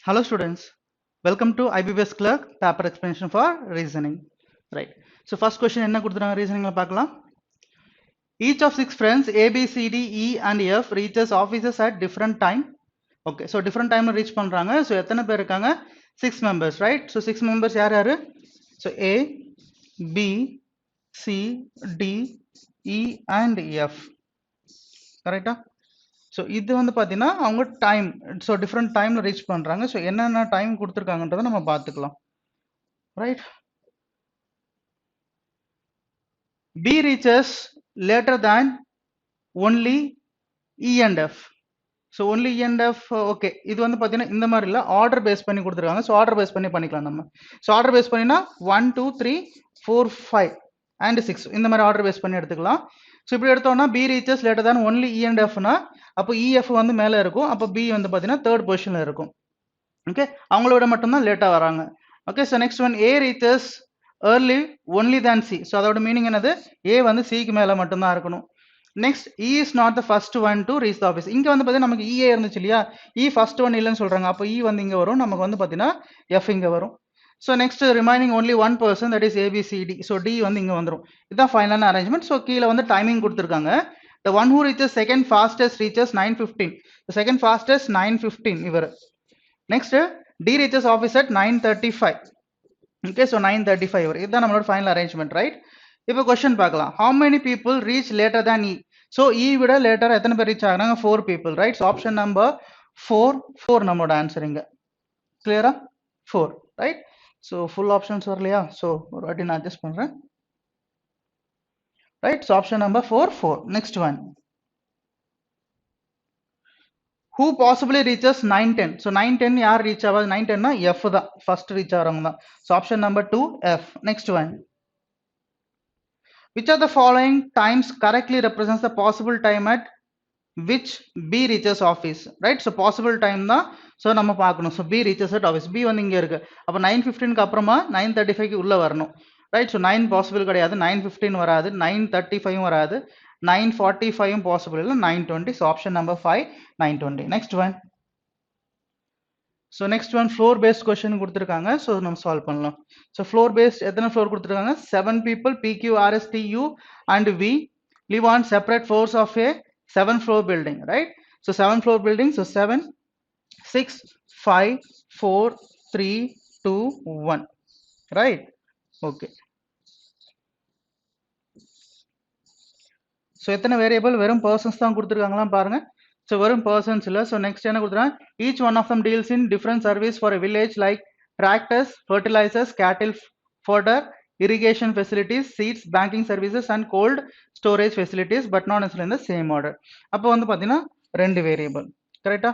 Hello students, welcome to IBBS Clerk paper explanation for reasoning. Right. So first question என்ன கொடுத்துறாங்க reasoningல பார்க்கலாம். Each of six friends A, B, C, D, E and F reaches offices at different time. Okay, so different time reach பண்றாங்க. So எத்தனை பேர் இருக்காங்க? 6 members, right? So 6 members யார் யாரு? So A, B, C, D, E and F. Correct? So இது வந்து பார்த்தீங்கன்னா அவங்க டைம் ஸோ டிஃப்ரெண்ட் டைமில் ரீச் பண்ணுறாங்க. ஸோ என்னென்ன டைம் கொடுத்துருக்காங்கன்றதை நம்ம பார்த்துக்கலாம். Right. B reaches later than only E and F. So only E and F okay. இது வந்து பார்த்தீங்கன்னா இந்த மாதிரி இல்லை, ஆர்டர் பேஸ் பண்ணி கொடுத்துருக்காங்க. ஸோ ஆர்டர் பேஸ் பண்ணி பண்ணிக்கலாம் நம்ம. ஸோ ஆர்டர் பேஸ் பண்ணினா 1 2 3 4 5 அண்ட் 6 இந்த மாதிரி ஆர்டர் பேஸ் பண்ணி எடுத்துக்கலாம். ஸோ இப்படி எடுத்தோம்னா பி ரீச்சஸ் லேட்டர் தான் ஒன்லி இ அண்ட் எஃப்னா அப்போ இஎஃப் வந்து மேலே இருக்கும், அப்போ பி வந்து பார்த்தீங்கன்னா தேர்ட் பொசிஷனில் இருக்கும். ஓகே, அவங்களோட மட்டும்தான் லேட்டாக வராங்க. Okay, so next one A reaches early only then C. So அதோட மீனிங் என்னது? ஏ வந்து சிக்கு மேலே மட்டும்தான் இருக்கணும். Next E is not the first one to reach the office. இங்கே வந்து பார்த்தீங்கன்னா நமக்கு இஏ இருந்துச்சு இல்லையா, இ ஃபர்ஸ்ட் ஒன் இல்லைன்னு சொல்கிறாங்க. அப்போ இ வந்து இங்கே வரும், நமக்கு வந்து பார்த்தீங்கன்னா எஃப் இங்கே வரும். So next remaining only one person, that is ABCD. So D வந்து இங்கே வந்துடும். இதுதான் ஃபைனலான அரேஞ்ச்மெண்ட். ஸோ கீழே வந்து டைமிங் கொடுத்துருக்காங்க. The one who reaches second fastest reaches 9:15. The second fastest 9:15 இவர். Next D reaches office at 9:35. Okay, so 9:35 இவர். இதுதான் நம்மளோட ஃபைனல் அரேஞ்ச்மெண்ட், ரைட்? இப்போ கொஸ்டின் பார்க்கலாம். How many people reach later than E? So E விட later எத்தனை பேர் reach ஆகுறாங்க? 4 people, right? So option number 4 நம்மளோட ஆன்சர் இங்க. கிளியரா? 4, right? So full options வரலையா? So ஒரு வாட்டி நான் அட்ஜஸ்ட் பண்றேன். Right, so option number 4. Next one, who possibly reaches 9:10? So 9:10 யார் ரீச் ஆவாது? 9:10 னா F தான் ஃபர்ஸ்ட் ரீச் ஆறவங்க தான். So option number 2 F. Next one, which of the following times correctly represents the possible time at which B reaches office? Right, so possible time தான். So நம்ம பார்க்கணும். So B reaches at office. B வந்து இங்க இருக்கு. அப்ப 9:15க்கு அப்புறமா 9:35 க்கு உள்ள வரணும். ரைட், ஸோ 9 பாசிபிள் கிடையாது, 9:15 வராது, 9:35 வராது, 9:45 பாசிபிள் இல்லை, 9:20. So option number 5 9:20. Next one. So next one floor based question கொடுத்துருக்காங்க. ஸோ நம்ம சால்வ் பண்ணலாம். ஸோ ஃப்ளோர் பேஸ்ட் எத்தனை ஃப்ளோர் கொடுத்துருக்காங்க? 7 people PQRSTU and V live on separate floors of a 7 floor building, right? So 7 floor building. So 7 6 5 4 3 2 1, right? Okay, so எத்தனை variable? வெறும் persons தான் கொடுத்துருக்காங்களா பாருங்க. ஸோ வெறும் பர்சன்ஸ் இல்லை. ஸோ நெக்ஸ்ட் என்ன கொடுத்துருக்காங்க? Each one of them deals in different service for a village like tractors, fertilizers, cattle fodder, irrigation facilities, seeds, banking services and cold storage facilities, but not necessarily in the same order. அப்போ வந்து பார்த்தீங்கன்னா ரெண்டு variable, கரெக்டா?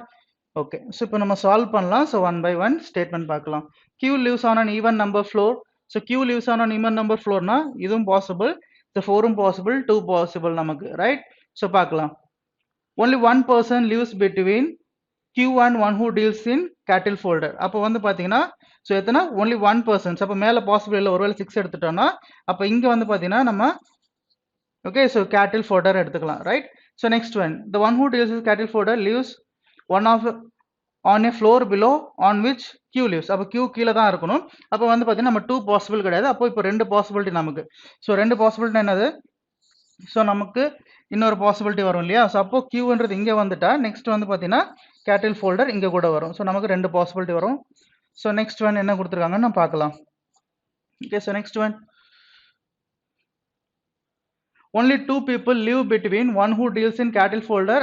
Okay, so இப்போ நம்ம solve பண்ணலாம். So one by one statement பார்க்கலாம். Q lives on an even number floor. So Q lives on an even number floorனா இதுவும் பாசிபிள், இந்த 4ம் பாசிபிள், 2 பாசிபிள் நமக்கு, ரைட்? ஸோ பார்க்கலாம். Only one person lives between Q and one who deals in cattle folder. அப்போ வந்து பார்த்தீங்கன்னா so எத்தனை? Only 1 person. அப்போ மேலே பாசிபிள் இல்லை, ஒருவேளை 6 எடுத்துட்டோம்னா அப்போ இங்கே வந்து பார்த்தீங்கன்னா நம்ம ஓகே ஸோ கேட்டில் ஃபோல்டர் எடுத்துக்கலாம், right? So next one, the one who deals with cattle folder lives one of on a floor below on which Q lives. அப்போ Q கீழே தான் இருக்கணும். அப்போ வந்து பார்த்தீங்கன்னா நம்ம 2 பாசிபிள் கிடையாது. அப்போ இப்போ 2 பாசிபிலிட்டி நமக்கு. ஸோ 2 பாசிபிலிட்டி என்னது? ஸோ நமக்கு இன்னொரு பாசிபிலிட்டி வரும் இல்லையா? ஸோ அப்போ Qன்றது இங்கே வந்துட்டா நெக்ஸ்ட் வந்து பார்த்தீங்கன்னா கேட்டில் ஃபோல்டர் இங்கே கூட வரும். ஸோ நமக்கு 2 பாசிபிலிட்டி வரும். ஸோ நெக்ஸ்ட் ஒன் என்ன கொடுத்துருக்காங்கன்னு நம்ம பார்க்கலாம். Okay, so next one, only 2 people live between one who deals in cattle fodder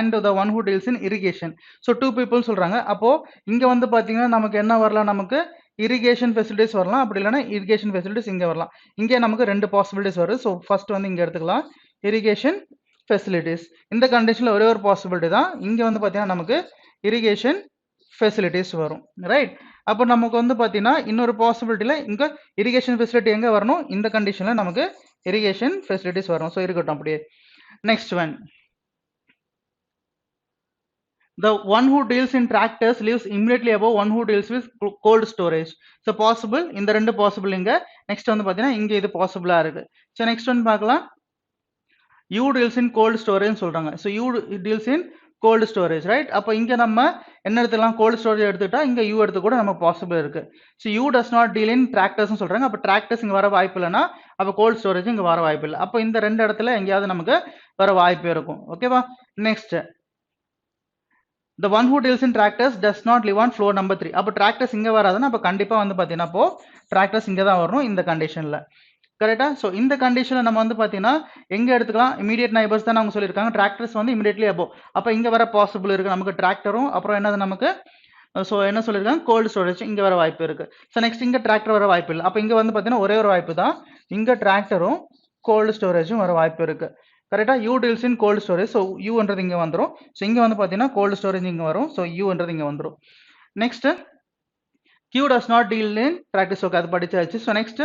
and the one who deals in irrigation. So 2 people சொல்றாங்க. அப்போ இங்க வந்து பாத்தீங்கன்னா நமக்கு என்ன வரலாம்? நமக்கு irrigation facilities வரலாம், அப்படி இல்லைன்னா irrigation facilities இங்க வரலாம். இங்கே நமக்கு 2 பாசிபிலிட்டிஸ் வருது. ஸோ ஃபர்ஸ்ட் வந்து இங்க எடுத்துக்கலாம் irrigation facilities. இந்த கண்டிஷன்ல ஒரே ஒரு பாசிபிலிட்டி தான். இங்க வந்து பாத்தீங்கன்னா நமக்கு irrigation facilities வரும், ரைட்? அப்போ நமக்கு வந்து பார்த்தீங்கன்னா இன்னொரு பாசிபிலிட்டியில் இங்கே இரிகேஷன் ஃபெசிலிட்டி எங்கே வரணும்? இந்த கண்டிஷனில் நமக்கு இரிகேஷன் ஃபெசிலிட்டிஸ் வரும். ஸோ இருக்கட்டும் அப்படியே. Next one, the one who deals in tractors lives immediately above one who deals with cold storage. So possible, இந்த ரெண்டு பாசிபிள் இங்கே. நெக்ஸ்ட் வந்து பார்த்தீங்கன்னா இங்கே இது பாசிபிளாக இருக்கு. ஸோ நெக்ஸ்ட் ஒன் பார்க்கலாம். U deals in cold storage சொல்கிறாங்க. So U deals in cold storage, right? அப்போ இங்கே நம்ம என்ன எடுத்துக்கலாம் கோல்ட் ஸ்டோரேஜ் எடுத்துட்டா இங்க யூ எடுத்து கூட நமக்கு பாசிபிள் இருக்கு so you does not deal in tractors சொல்றாங்க அப்போ டிராக்டர்ஸ் இங்க வர வாய்ப்பு இல்லைன்னா அப்போ கோல்ட் ஸ்டோரேஜ் இங்க வர வாய்ப்பு இல்லை அப்போ இந்த ரெண்டு இடத்துல எங்கேயாவது நமக்கு வர வாய்ப்பு இருக்கும் ஓகேவா next the one who deals in tractors does not live on floor number 3 அப்போ tractors இங்க வராதுன்னா அப்போ கண்டிப்பா வந்து பாத்தீங்கன்னா அப்போ tractors இங்க தான் வரணும் இந்த கண்டிஷன்ல கரெக்டா சோ இந்த கண்டிஷன்ல நம்ம வந்து பாத்தீங்கன்னா எங்க எடுத்துக்கலாம் இமிடியேட் நைபர்ஸ் தான் அவங்க சொல்லிருக்காங்க டிராக்டர்ஸ் வந்து இமிடியேட்லி அபோ அப்ப இங்க வர பாசிபிள் இருக்கு நமக்கு டிராக்டரும் அப்புறம் என்னது நமக்கு சோ என்ன சொல்லிருக்காங்க கோல்ட் ஸ்டோரேஜ் இங்க வர வாய்ப்பு இருக்கு சோ நெக்ஸ்ட் இங்க டிராக்டர் வர வாய்ப்பு இல்லை அப்ப இங்க வந்து பாத்தீங்கன்னா ஒரே ஒரு வாய்ப்பு தான் இங்க டிராக்டரும் கோல்ட் ஸ்டோரேஜும் வர வாய்ப்பு இருக்கு கரெக்டா U deals in cold storage so யூன்றது இங்க வந்துடும் ஸோ இங்க வந்து பாத்தீங்கன்னா கோல்ட் ஸ்டோரேஜ் இங்க வரும் ஸோ யூன்றது இங்க வந்துடும் next Q does not deal in practice okay அது படிச்சாச்சு ஸோ நெக்ஸ்ட்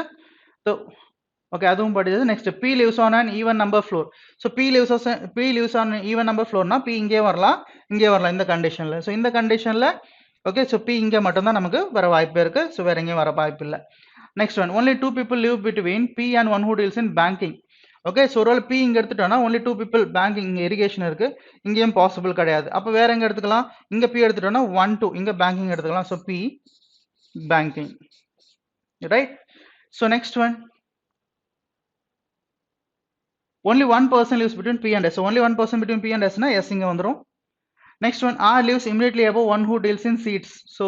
ஓகே அதுவும் படிச்சது next P lives on an even number floor so P lives on an even number floorனா P இங்கே வரலாம் இந்த கண்டிஷன்ல ஸோ இந்த கண்டிஷன்ல ஓகே ஸோ P இங்கே மட்டும்தான் நமக்கு வர வாய்ப்பு இருக்கு ஸோ வேற எங்கேயும் வர வாய்ப்பு இல்லை next one only two people live between P and one who deals in banking okay so ஒரு P இங்க எடுத்துட்டோம்னா only two people banking இங்க irrigation இருக்கு இங்கேயும் பாசிபிள் கிடையாது அப்போ வேற எங்க எடுத்துக்கலாம் இங்க P எடுத்துட்டோம்னா 1 2 இங்க banking எடுத்துக்கலாம் so P banking right so next one only one person lives between P and S so only one person between P and S na S inga vandrum next one R lives immediately above one who deals in seeds so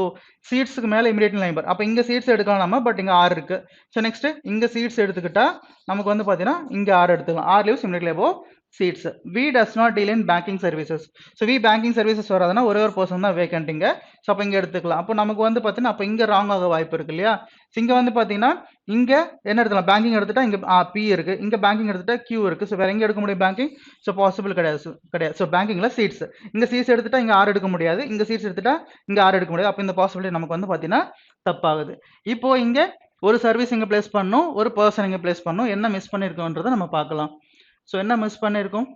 seeds க்கு மேல immediate neighbor அப்ப இங்க seeds எடுக்கலாம் நம்ம but இங்க R இருக்கு so next இங்க seeds எடுத்துக்கிட்டா நமக்கு வந்து பாத்தீங்கன்னா இங்க R எடுத்துக்கலாம் R lives immediately above seats V does not deal in banking services so V banking services வராதுன்னா ஒரே ஒரு பர்சன் தான் வேகன்ட் இங்க சோ அப்ப இங்க எடுத்துக்கலாம் அப்ப நமக்கு வந்து பாத்தீங்கன்னா அப்ப இங்க ராங் ஆக வாய்ப்பு இருக்கு இல்லையா இங்க வந்து பாத்தீங்கன்னா இங்க என்ன எடுத்துக்கலாம் பேங்கிங் எடுத்துட்டா இங்க P இருக்கு இங்க பேங்கிங் எடுத்துட்டா Q இருக்கு சோ வேற எங்க எடுக்க முடியும் பேங்கிங் சோ பாசிபிள் கிடையாது சோ பேங்கிங்ல சீட்ஸ் இங்க சீட்ஸ் எடுத்துட்டா இங்க R எடுக்க முடியாது இங்க சீட்ஸ் எடுத்துட்டா இங்க R எடுக்க முடியாது அப்ப இந்த பாசிபிலிட்டி நமக்கு வந்து பாத்தீங்கன்னா தப்பாகுது இப்போ இங்க ஒரு சர்வீஸ் இங்க பிளேஸ் பண்ணனும் ஒரு பர்சன் இங்க பிளேஸ் பண்ணனும் என்ன மிஸ் பண்ணிருக்கோம்ன்றதை நம்ம பார்க்கலாம் சோ என்ன மிஸ் பண்ணிருக்கோம்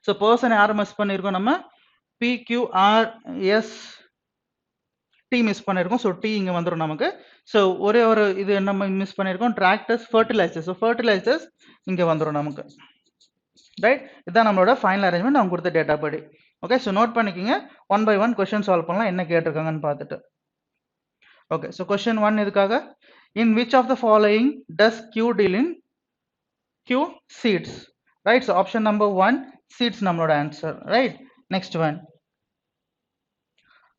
சோ பர்சன் யாரை மிஸ் பண்ணிருக்கோம் நம்ம PQRS T மிஸ் பண்ணிருக்கோம் சோ T இங்க வந்துரும் நமக்கு சோ ஒரே ஒரு இது நம்ம மிஸ் பண்ணிருக்கோம் டிராக்டர்ஸ் ஃபெர்டிலைசர்ஸ் சோ ஃபெர்டிலைசர்ஸ் இங்க வந்துரும் நமக்கு ரைட் இதான் நம்மளோட ஃபைனல் அரேஞ்ச்மென்ட் நான் கொடுத்த டேட்டா படி ஓகே சோ நோட் பண்ணிக்கங்க 1 by 1 क्वेश्चन சால்வ் பண்ணலாம் என்ன கேட்டிருக்காங்கன்னு பார்த்துட்டு ஓகே சோ क्वेश्चन 1 இதுக்காக in which of the following does Q deal in Q seeds right so option number 1 seeds நம்மளோட answer right next one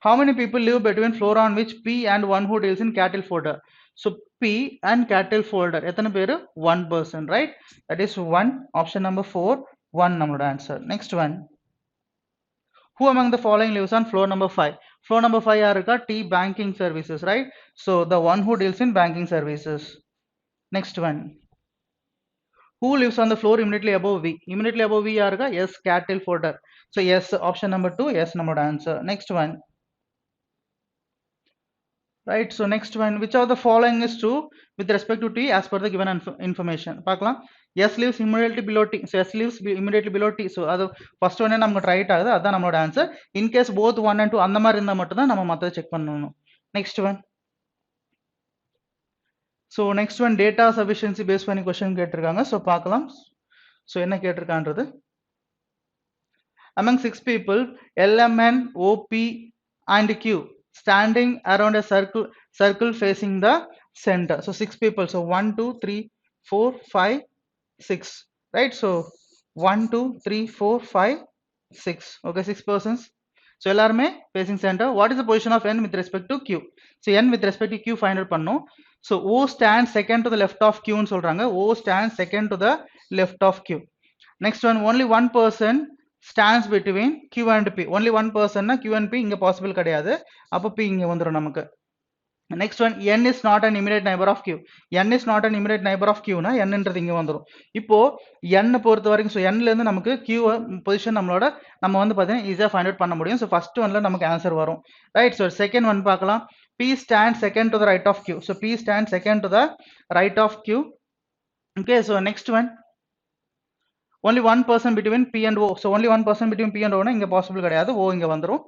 how many people live between floor on which P and one who deals in cattle fodder so P and cattle fodder எத்தனை பேரு one person right that is 1 option number 4 1 நம்மளோட answer next one who among the following lives on floor number 5 floor number 5 யாருக்கா T banking services right so the one who deals in banking services next one who lives on the floor immediately above V immediately above V யாருக்கா yes cattle fodder so yes option number 2 yes நம்மளோட answer next one right so next one which of the following is true with respect to T as per the given information பார்க்கலாம் S lives immediately below T so S lives immediately below T so அது first one நமக்கு right ஆகுது அதான் நம்மளோட answer in case both 1 and 2 அந்த மாதிரி இருந்தா மட்டும் தான் நம்ம மத்தத செக் பண்ணனும் next one so next one data sufficiency based பண்ணி क्वेश्चन கேட்டிருக்காங்க so பார்க்கலாம் so என்ன கேட்டிருக்கான்றது among 6 people LMN OP and Q standing around a circle facing the center so 6 people so 1 2 3 4 5 6 right so 1 2 3 4 5 6 okay 6 persons so எல்லாருமே facing center what is the position of n with respect to q so n with respect to q find out பண்ணோம் so o stands second to the left of q ன்னு சொல்றாங்க o stands second to the left of q next one only one person stands between q and p only one person na q and p இங்க possible கிடையாது அப்ப p இங்க வந்துரும் நமக்கு next one n is not an immediate neighbor of q n is not an immediate neighbor of q னா n ன்றது இங்க வந்துரும் இப்போ n பொறுத்த வரைக்கும் so n ல இருந்து நமக்கு q பொசிஷன் நம்மளோட நம்ம வந்து பாத்தீங்கன்னா ஈஸியா ஃபைண்ட் அவுட் பண்ண முடியும் so first oneல நமக்கு ஆன்சர் வரும் right so second one பார்க்கலாம் p stands second to the right of q so p stands second to the right of q okay so next one only one person between p and o so only one person between p and o னா இங்க possible கிடையாது o இங்க வந்துரும்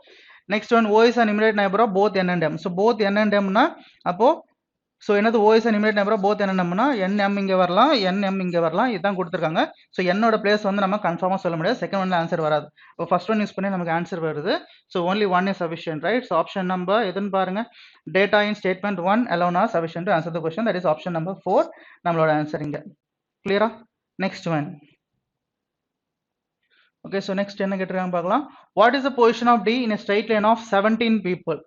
next one o is an immediate neighbor of both n and m so both n and m னா அப்போ so என்னது O is an immediate neighbor both என்னம்னா NM இங்கே வரலாம் NM இங்கே வரலாம் இதுதான் கொடுத்துருக்காங்க. ஸோ என்னோட பிளேஸ் வந்து நம்ம கன்ஃபார்மாக சொல்ல முடியாது. செகண்ட் ஒன்ல ஆன்சர் வராது. இப்போ ஃபர்ஸ்ட் ஒன் யூஸ் பண்ணி நமக்கு ஆன்சர் வருது. So only one is sufficient, right? So option number எதுன்னு பாருங்க. Data in statement 1 alone are sufficient to answer the question. That is option number 4 நம்மளோட ஆன்சர் இங்க. கிளியரா? Next one. Okay, so next என்ன கேட்டிருக்காங்க பார்க்கலாம். What is the position of D in a straight line of 17 people?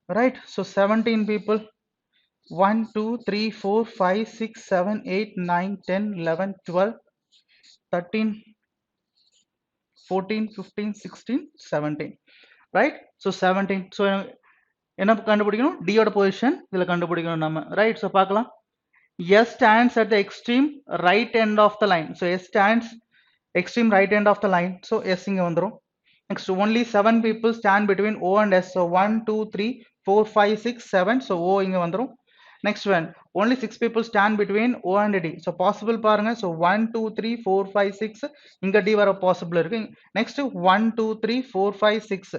Right? So 17 people. 1, 2, 3, 4, 5, 6, 7, 8, 9, 10, 11, 12, 13, 14, 15, 16, 17. Right? So 17. So என்ன கண்டுபிடிக்கணும்? D ஓட position இதுல கண்டுபிடிக்கணும் நம்ம. Right? So பார்க்கலாம். S stands at the extreme right end of the line. So S stands extreme right end of the line. So S இங்க வந்துரும். Next, only 7 people stand between O and S. So 1, 2, 3, 4, 5, 6, 7. So O இங்க வந்துரும். Next one, only 6 people stand between O and D. So possible பாருங்க. So 1, 2, 3, 4, 5, 6. இங்க D வர possible இருக்கு. Next 1, 2, 3, 4, 5, 6.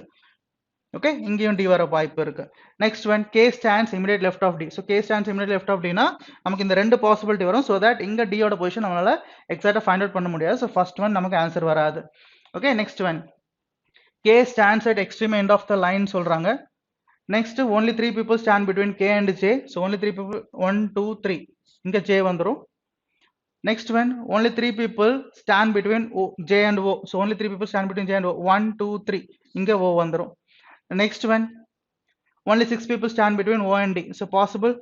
Okay, இங்கேயும் D வர வாய்ப்பு இருக்கு. Next one, K stands immediate left of D. So K stands immediate left of D னா நமக்கு இந்த ரெண்டு possibility வரும். So that இங்க D ஓட position நம்மளால exact find out பண்ண முடியாது. So first one நமக்கு answer வராது. Okay, next one, K stands at extreme end of the line சொல்றாங்க. Next, only 3 people stand between K and J. So only 3 people, 1, 2, 3. இங்க J வந்துரும். Next one, only 3 people stand between J and O. So only 3 people stand between J and O. 1, 2, 3. இங்க O வந்துரும். Next one, only 6 people stand between O and D. So possible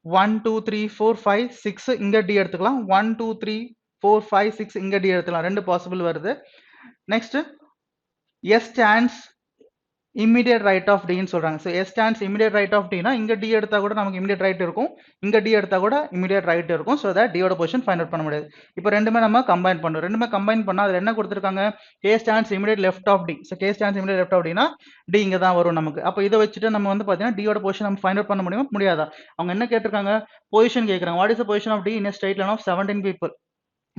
1, 2, 3, 4, 5, 6. இங்க D எடுத்துக்கலாம். 1, 2, 3, 4, 5, 6. இங்க D எடுத்துக்கலாம். ரெண்டு possible வருது. Next, S stands immediate right of D ன்னு சொல்றாங்க. So S stands immediate right of D னா இங்க D எடுத்தா கூட நமக்கு immediate right இருக்கும். இங்க D எடுத்தா கூட immediate right இருக்கும். So that D ஓட position find out பண்ண முடியாது. இப்போ ரெண்டுமே நம்ம combine பண்றோம். ரெண்டுமே combine பண்ணா அதுல என்ன கொடுத்திருக்காங்க? K stands immediate left of D. So K stands immediate left of D னா D இங்க தான் வரும் நமக்கு. அப்போ இதை வச்சுட்டு நம்ம வந்து பாத்தீங்கன்னா D ஓட position நம்ம find out பண்ண முடியுமா? முடியாதா? அவங்க என்ன கேட்டிருக்காங்க? Position கேக்குறாங்க. What is the position of D in a straight line of 17 people?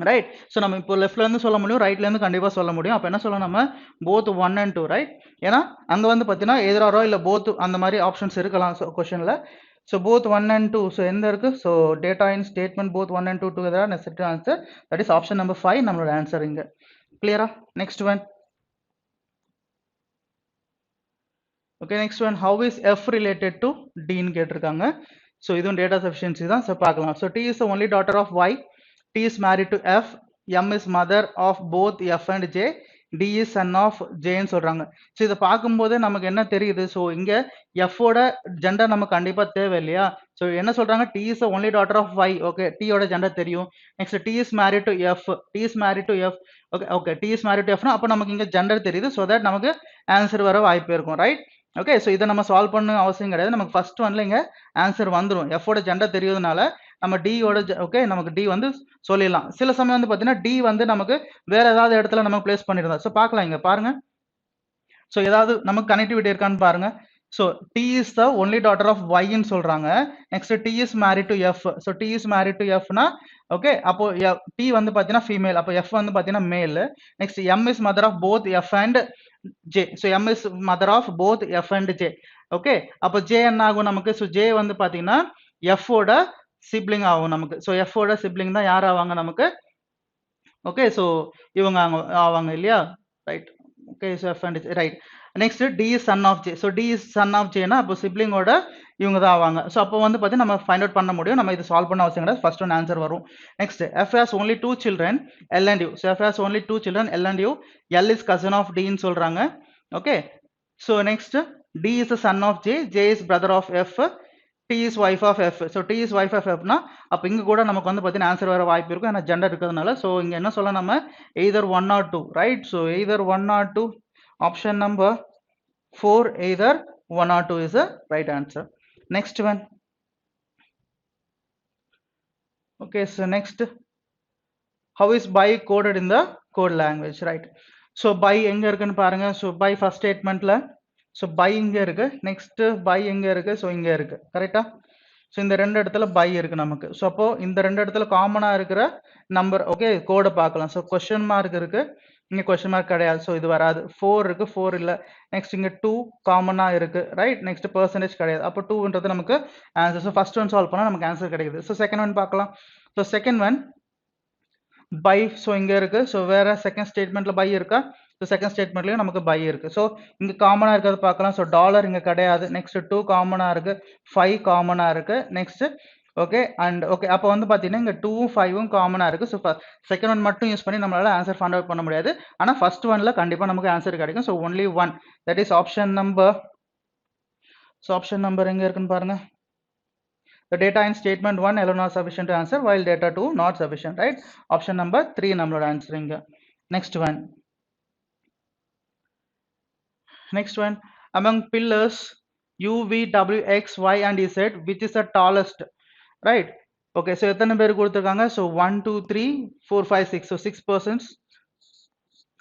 Right. So நம்ம இப்போ லெஃப்ட்ல இருந்து சொல்ல முடியும், ரைட்ல இருந்து கண்டிப்பா சொல்ல முடியும். அப்போ என்ன சொல்லலாம் நம்ம? Both 1 and 2, right? ஏன்னா அங்க வந்து பாத்தீங்கன்னா எதிராரோ இல்ல போத் அந்த மாதிரி ஆப்ஷன்ஸ் இருக்கலாம் கொஸ்டின்ல. So both 1 and 2. ஸோ எந்த இருக்கு? So data in statement both 1 and 2 together necessary answer. That is option number 5 நம்மளோட ஆன்சர் இங்க. கிளியரா? Next one. Okay, next one, how is F related to Dன்னு கேட்டிருக்காங்க. ஸோ இதுவும் டேட்டா சஃபிஷியன்சி தான். So பார்க்கலாம். So T is the only daughter of Y. T is married to F. M is mother of both F and J. D is son of J ன்னு சொல்றாங்க. So இதை பார்க்கும்போது நமக்கு என்ன தெரியுது? ஸோ இங்க F ஓட ஜெண்டர் நமக்கு கண்டிப்பா தேவை இல்லையா? ஸோ என்ன சொல்றாங்க? T is the only daughter of Y. Okay, T ஓட ஜெண்டர் தெரியும். Next T is married to F. T is married to F. Okay okay, T is married to F னா அப்போ நமக்கு இங்க ஜெண்டர் தெரியுது. ஸோ தட் நமக்கு answer வர வாய்ப்பு இருக்கும், ரைட்? ஓகே, ஸோ இதை நம்ம சால்வ் பண்ண அவசியம் கிடையாது. நமக்கு ஃபர்ஸ்ட் ஒன்ல இங்க ஆன்சர் வந்துடும். F ஓட ஜெண்டர் தெரியுதுனால நம்ம D ஓட ஓகே நமக்கு D வந்து சொல்லிடலாம். சில சமயம் வந்து பாத்தீங்கன்னா D வந்து நமக்கு வேற ஏதாவது இடத்துல நம்ம பிளேஸ் பண்ணிருந்தோம். ஸோ பார்க்கலாம், இங்க பாருங்க. ஸோ ஏதாவது நமக்கு கனெக்டிவிட்டி இருக்கான்னு பாருங்க. So T is the only daughter of Y ன்னு சொல்றாங்க. Next T is married to F. So T is married to F னா ஓகே, அப்போ T வந்து பாத்தீங்கன்னா ஃபீமேல், அப்போ F வந்து பாத்தீங்கன்னா மேல். Next M is mother of both F and J. So M is mother of both F and J. Okay, அப்போ J என்ன ஆகும் நமக்கு? ஸோ J வந்து பாத்தீங்கன்னா F ஓட சிப்ளிங் ஆகும் நமக்கு. ஸோ F ஓட சிப்ளிங் தான் யார் ஆவாங்க நமக்கு? ஓகே, ஸோ இவங்க ஆவாங்க இல்லையா? Right. Okay, so F and J, right. Next D is son of J. So D is son of J னா அப்போ சிப்ளிங்கோட இவங்க தான் ஆவாங்க. ஸோ அப்போ வந்து பார்த்தீங்கன்னா நம்ம ஃபைண்ட் அவுட் பண்ண முடியும். நம்ம இது சால்வ் பண்ண அவசியம் கிடையாது. ஃபர்ஸ்ட் ஒன் ஆன்சர் வரும். Next F has only 2 children, L and U. So F has only 2 children, L and U. L is cousin of D ன்னு சொல்றாங்க. Okay, so next D is the son of J, J is brother of F, T is wife of F. So T is wife of F னா அப்ப இங்க கூட நமக்கு வந்து பாத்தீங்கன்னா answer வர வாய்ப்பு இருக்கும். ஏன்னா ஜெண்டர் இருக்கிறதுனால. சோ இங்க என்ன சொல்லலாம் நம்ம? either 1 or 2, right? So either 1 or 2. Option number 4, either 1 or 2 is the right answer. Next one. Okay, so next, how is by coded in the code language, right? So by எங்க இருக்குன்னு பாருங்க. So by first statementல so by இங்கே இருக்கு. Next by எங்கே இருக்கு? So இங்கே இருக்கு, கரெக்டா? ஸோ இந்த ரெண்டு இடத்துல பை இருக்கு நமக்கு. ஸோ அப்போ இந்த ரெண்டு இடத்துல காமனா இருக்கிற நம்பர் ஓகே கோடை பார்க்கலாம். ஸோ கொஸ்டின் மார்க் இருக்கு. இங்க கொஸ்டின் மார்க் கிடையாது, ஸோ இது வராது. 4 இருக்கு, 4 இல்ல. நெக்ஸ்ட் இங்க 2 காமனா இருக்கு, ரைட். நெக்ஸ்ட் பெர்சன்டேஜ் கிடையாது, அப்போ 2ன்றது நமக்கு answer. So first one solve பண்ணா நமக்கு ஆன்சர் கிடைக்குது. ஸோ செகண்ட் ஒன் பார்க்கலாம். ஸோ செகண்ட் ஒன் பை, ஸோ இங்க இருக்கு. ஸோ வேற செகண்ட் ஸ்டேட்மெண்ட்ல பை இருக்கா? ஸோ செகண்ட் ஸ்டேட்மெண்ட்லயும் நமக்கு பை இருக்கு. ஸோ இங்க காமனா இருக்கிறது பார்க்கலாம். ஸோ டாலர் இங்க கிடையாது. நெக்ஸ்ட் 2 காமனா இருக்கு, 5 காமனா இருக்கு. நெக்ஸ்ட் ஓகே அண்ட் ஓகே, அப்போ வந்து பார்த்தீங்கன்னா இங்க 2ம் 5ம் காமனா இருக்கு. ஸோ செகண்ட் ஒன் மட்டும் யூஸ் பண்ணி நம்மளால ஆன்சர் ஃபைண்ட் அவுட் பண்ண முடியாது. ஆனா ஃபர்ஸ்ட் ஒன்ல கண்டிப்பா நமக்கு ஆன்சர் கிடைக்கும். So only one, that is option number. So option number எங்க இருக்குன்னு பாருங்க. The data in statement 1 alone are sufficient to answer, while data 2 not sufficient, right? Option number 3 நம்மளோட answering. Next one. Next one. Among pillars U, V, W, X, Y and Z, which is the tallest? Right? Okay, so எத்தனை பேர் கொடுத்திருக்காங்க? So 1, 2, 3, 4, 5, 6. So 6%.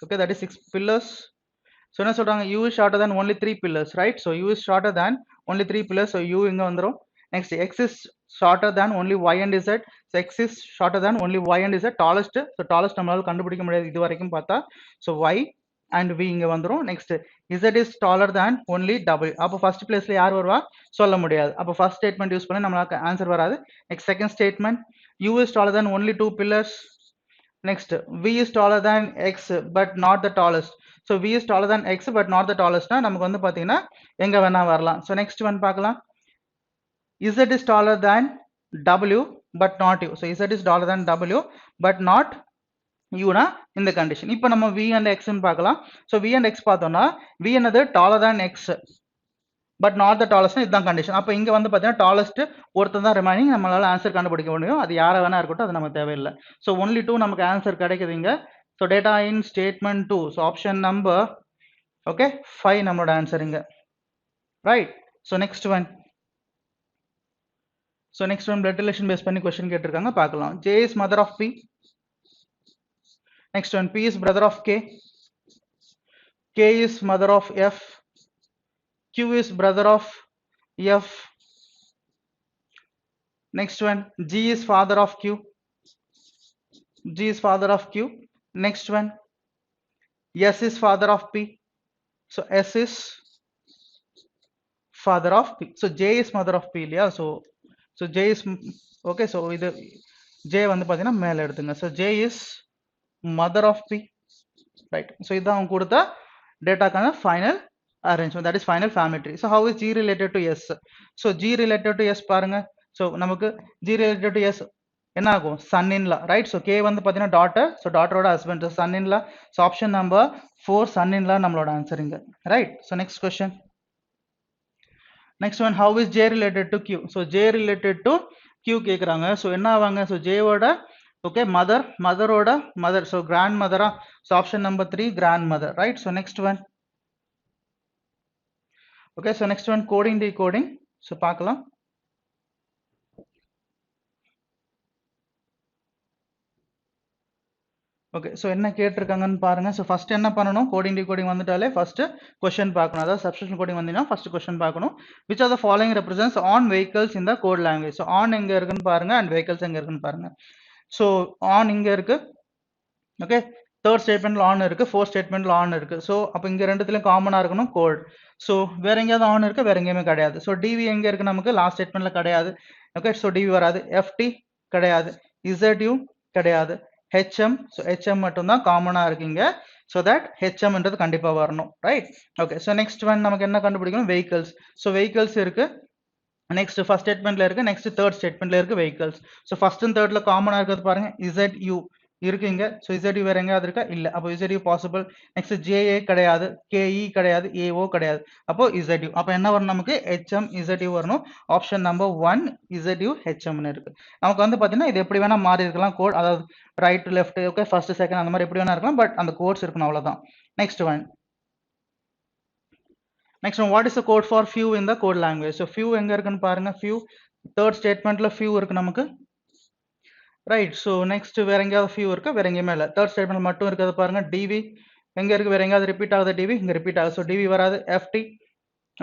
Okay, that is 6 pillars. So என்ன சொல்றாங்க? U is shorter than only 3 pillars, right? So U is shorter than only 3 pillars. So U இங்க வந்துரும். Next, X is shorter than only Y and Z. So X is shorter than only Y and Z. Tallest. So tallest நம்மளால கண்டுபிடிக்க முடியாது இது வரைக்கும் பார்த்தா. So Y and V இங்க வந்துரும். Next, Z is taller than only W. அப்போ first placeல யார் வருவா? சொல்ல முடியாது. அப்போ first statement யூஸ் பண்ணி நம்மளுக்கு ஆன்சர் வராது. Next, second statement, U is taller than only 2 pillars. Next, V is taller than X but not the tallest. So V is taller than X but not the tallest. நமக்கு வந்து பாத்தீங்கன்னா எங்க வேணா வரலாம். So next one பார்க்கலாம். Z is taller than W but not U. So Z is taller than W but not U னா இந்த condition. இப்போ நம்ம V and X ன்னு பார்க்கலாம். So V and X பார்த்தோம்னா V என்னது taller than X but not the tallest, இதுதான் condition. அப்போ இங்க வந்து பார்த்தீங்கன்னா டாலஸ்ட் ஒருத்தர் தான் ரிமைனிங், நம்மளால ஆன்சர் கண்டுபிடிக்க முடியும். அது யாரை வேணா இருக்கட்டும், அது நமக்கு தேவையில்லை. ஸோ ஒன்லி 2 நமக்கு ஆன்சர் கிடைக்குது இங்க. So data in statement 2. So option number okay 5 நம்மளோட ஆன்சர் இங்க, right. So next one. So next one blood relation base பண்ணி கொஸ்டின் கேட்டிருக்காங்க, பார்க்கலாம். J is mother of P. Next one, P is brother of K. K is mother of F. Q is brother of F. Next one, G is father of Q. G is father of Q. Next one, S is father of P. So S is father of P. So J is mother of P இல்லையா? So J is okay. So இது J வந்து பார்த்தீங்கன்னா மேலே எடுத்துங்க. So J is mother of P, right? So இதான் அவங்க கொடுத்த டேட்டாக்கான final arrangement, that is final family tree. So how is G related to S? So G related to S பாருங்க. So நமக்கு G related to S என்ன ஆகும்? son in law, right? So K வந்து பார்த்தீங்கன்னா daughter, so daughter ஓட husband, so son in law. So option number 4 son in law நம்மளோட answer இங்க, right? So next question. Next one, how is J related to Q? So J related to Q கேக்குறாங்க. So என்ன ஆவாங்க? So J ஓட okay mother ஓட mother, so grandmother. So option number 3 grandmother, right? So next one. Okay, so next one, coding decoding. So பார்க்கலாம். Okay, so என்ன கேட்டிருக்காங்கன்னு பாருங்க. So first என்ன பண்ணணும்? கோடிங் டிகோடிங் வந்துட்டாலே ஃபர்ஸ்ட் கொஸ்டின் பார்க்கணும். அதாவது சப்ஸ்டியூஷன் கோடிங் வந்தீங்கன்னா ஃபர்ஸ்ட் கொஸ்டின் பார்க்கணும். Which are the following represents on vehicles இந்த கோட் லாங்குவேஜ். ஸோ ஆன் எங்க இருக்குன்னு பாருங்க அண்ட் வெஹிக்கல்ஸ் எங்க இருக்குன்னு பாருங்க. ஸோ ஆன் இங்க இருக்கு, ஓகே. தேர்ட் ஸ்டேட்மெண்ட்ல ஆன் இருக்கு, ஃபோர்த் ஸ்டேட்மெண்ட்ல ஆன் இருக்கு. ஸோ அப்போ இங்க ரெண்டுத்துலயும் காமனா இருக்கணும் கோட். ஸோ வேற எங்கேயாவது ஆன் இருக்கு, வேற எங்கேயுமே கிடையாது. ஸோ டிவி எங்க இருக்கு? நமக்கு லாஸ்ட் ஸ்டேட்மெண்ட்ல கிடையாது. ஓகே, ஸோ டிவி வராது. எஃப்டி கிடையாது, இசட்யூ கிடையாது, ஹெச்எம். ஸோ ஹெச்எம் மட்டும் தான் காமனா இருக்குங்க. ஸோ தட் ஹெச்எம்ன்றது கண்டிப்பா வரணும், right? Okay, so next one நமக்கு என்ன கண்டுபிடிக்கணும்? வெஹிக்கல்ஸ். ஸோ வெஹிக்கல்ஸ் இருக்கு, நெக்ஸ்ட் ஃபர்ஸ்ட் ஸ்டேட்மெண்ட்ல இருக்கு, நெக்ஸ்ட் தேர்ட் ஸ்டேட்மெண்ட்ல இருக்கு வெஹிக்கல்ஸ். ஸோ ஃபர்ஸ்ட் அண்ட் தேர்ட்ல காமனா இருக்கிறது பாருங்க, இசட்யூ இருக்குங்க. ஸோ இசட்யூ வேற எங்கேயாவது இருக்கா? இல்லை. அப்போ இசட்யூ பாசிபிள். நெக்ஸ்ட் ஜேஏ கிடையாது, கேஇ கிடையாது, ஏஓ கிடையாது. அப்போ இசட்யூ. அப்போ என்ன வரும்? நமக்கு ஹெச்எம் இசட்யூ வரணும். ஆப்ஷன் நம்பர் 1 இசட்யூ ஹெச்எம்னு இருக்கு. நமக்கு வந்து பார்த்தீங்கன்னா இது எப்படி வேணா மாறி இருக்கலாம் கோட், அதாவது right left, okay, first second அந்த மாதிரி எப்படி வேணா இருக்கலாம், பட் அந்த கோட்ஸ் இருக்கணும், அவ்வளோதான். Next one. Next one, what is the code for few in the code language? So few எங்க இருக்குன்னு பாருங்க. Few தேர்ட் ஸ்டேட்மெண்ட்ல few இருக்கு நமக்கு, ரைட்? ஸோ நெக்ஸ்ட் வேற எங்கேயாவது few இருக்கு? வேற எங்கேயுமே இல்லை. தேர்ட் ஸ்டேட்மெண்ட் மட்டும் இருக்கிறது பாருங்க. டிவி எங்க இருக்கு? வேற எங்கேயாவது ரிப்பீட் ஆகுது? டிவி இங்க ரிப்பீட் ஆகுது, ஸோ டிவி வராது. எஃப்டி,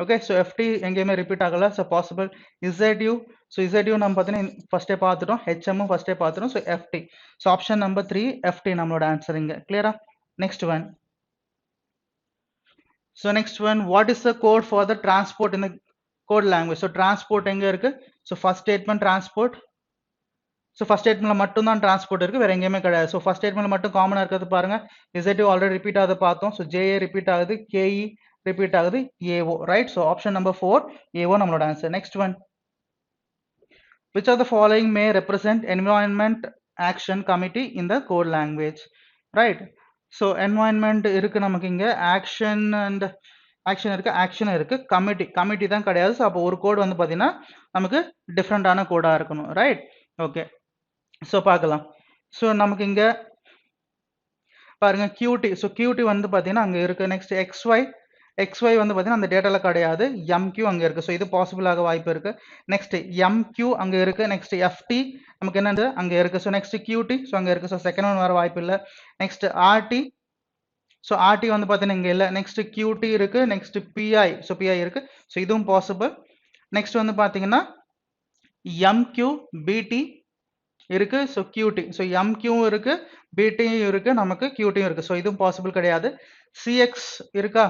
ஓகே, ஸோ எஃப்டி எங்கேயுமே ரிப்பீட் ஆகல, so possible. ZU, so ZU நம்ம பார்த்தீங்கன்னா ஃபர்ஸ்டே பார்த்துட்டோம், ஹெச்எம்மும் ஃபர்ஸ்டே பார்த்துட்டோம், so FT. So option number 3 FT நம்மளோட ஆன்சர் இங்க, கிளியரா? next one. So next one, what is the code for the transport in the code language? So transport எங்க இருக்கு? So first statement transport. So first statementல மட்டும் தான் transport இருக்கு, வேற எங்கேயுமே கிடையாது. So first statementல மட்டும் காமனா இருக்கிறது பாருங்க, Z already repeat ஆகுது பார்த்தோம். So JA repeat ஆகுது, KE repeat ஆகுது, AO, right? So option number 4, AO நம்மளோட answer. Next one, which of the following may represent environment action committee in the code language, right? So environment இருக்கு நமக்கு இங்க, action and action இருக்கு, committee தான் கிடையாது. So அப்போ ஒரு கோட் வந்து பாத்தீங்கன்னா நமக்கு டிஃப்ரெண்டான கோடா இருக்கணும், right? Okay, so பார்க்கலாம். So நமக்கு இங்க பாருங்க QT, so QT வந்து பாத்தீங்கன்னா அங்க இருக்கு. நெக்ஸ்ட் XY வந்து பாத்தீங்கன்னா அந்த டேட்டால கிடையாது, MQ அங்க இருக்கு. So இது பாசிபிள் ஆக வாய்ப்பு இருக்கு. நெக்ஸ்ட் MQ அங்க இருக்கு. நெக்ஸ்ட் FT நமக்கு என்னது அங்க இருக்கு. So நெக்ஸ்ட் QT, so அங்க இருக்கு. So செகண்ட் ஒன் வர வாய்ப்பு இல்ல. நெக்ஸ்ட் RT, so RT வந்து பாத்தீங்கன்னா இங்க இல்ல. நெக்ஸ்ட் QT இருக்கு. நெக்ஸ்ட் PI, so PI இருக்கு. So இதுவும் பாசிபிள். நெக்ஸ்ட் வந்து பாத்தீங்கன்னா MQ BT இருக்கு. So QT, so MQ இருக்கு, BT இருக்கு, நமக்கு QT இருக்கு. So இதுவும் பாசிபிள் கிடையாது. CX இருக்கா?